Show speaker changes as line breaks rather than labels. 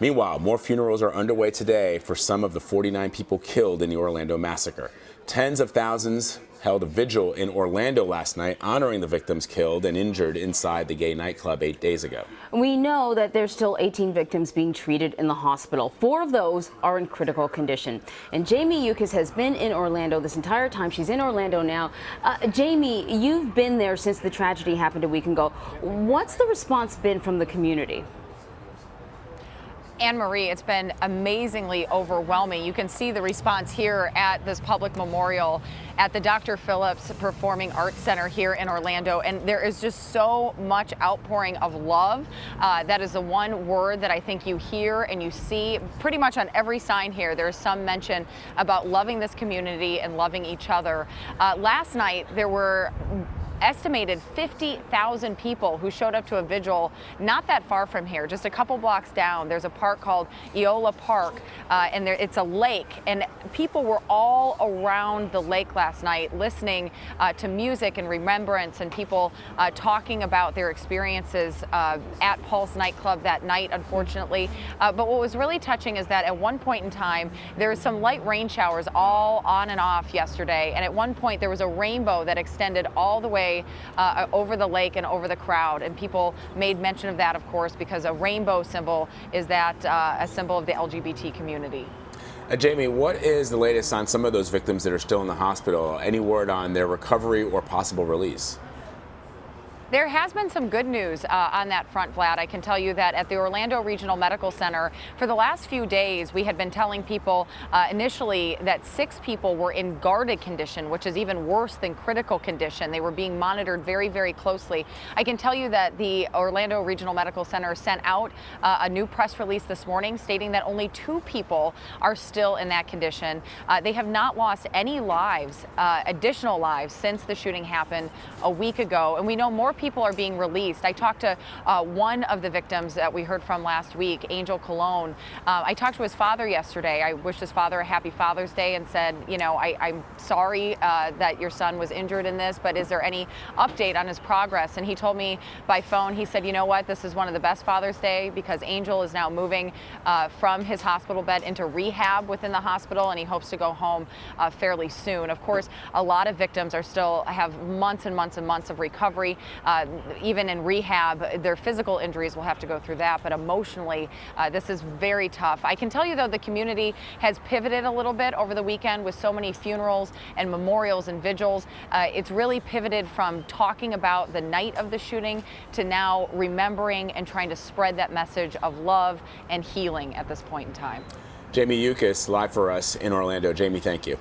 Meanwhile, more funerals are underway today for some of the 49 people killed in the Orlando massacre. Tens of thousands held a vigil in Orlando last night honoring the victims killed and injured inside the gay nightclub 8 days ago.
We know that there's still 18 victims being treated in the hospital. 4 of those are in critical condition. And Jamie Yuccas has been in Orlando this entire time. She's in Orlando now. Jamie, you've been there since the tragedy happened a week ago. What's the response been from the community?
Anne Marie, it's been amazingly overwhelming. You can see the response here at this public memorial at the Dr. Phillips Performing Arts Center here in Orlando. And there is just so much outpouring of love. That is the one word that I think you hear and you see pretty much on every sign here. There's some mention about loving this community and loving each other. Last night, there were estimated 50,000 people who showed up to a vigil not that far from here, just a couple blocks down. There's a park called Eola Park, and it's a lake, and people were all around the lake last night listening to music and remembrance, and people talking about their experiences at Pulse nightclub that night, unfortunately. But what was really touching is that at one point in time, there was some light rain showers all on and off yesterday, and at one point there was a rainbow that extended all the way over the lake and over the crowd, and people made mention of that, of course, because a rainbow symbol is that a symbol of the LGBT community.
Jamie, what is the latest on some of those victims that are still in the hospital? Any word on their recovery or possible release?
There has been some good news on that front, Vlad. I can tell you that at the Orlando Regional Medical Center, for the last few days, we had been telling people initially that 6 people were in guarded condition, which is even worse than critical condition. They were being monitored very, very closely. I can tell you that the Orlando Regional Medical Center sent out a new press release this morning stating that only 2 people are still in that condition. They have not lost any lives, additional lives, since the shooting happened a week ago, and we know more people are being released. I talked to one of the victims that we heard from last week, Angel Colon. I talked to his father yesterday. I wished his father a happy Father's Day and said, you know, I'm sorry that your son was injured in this, but is there any update on his progress? And he told me by phone, he said, you know what, this is one of the best Father's Day because Angel is now moving from his hospital bed into rehab within the hospital, and he hopes to go home fairly soon. Of course, a lot of victims are still have months and months and months of recovery. Even in rehab, their physical injuries will have to go through that, but emotionally, this is very tough. I can tell you, though, the community has pivoted a little bit over the weekend with so many funerals and memorials and vigils. It's really pivoted from talking about the night of the shooting to now remembering and trying to spread that message of love and healing at this point in time.
Jamie Yuccas, live for us in Orlando. Jamie, thank you.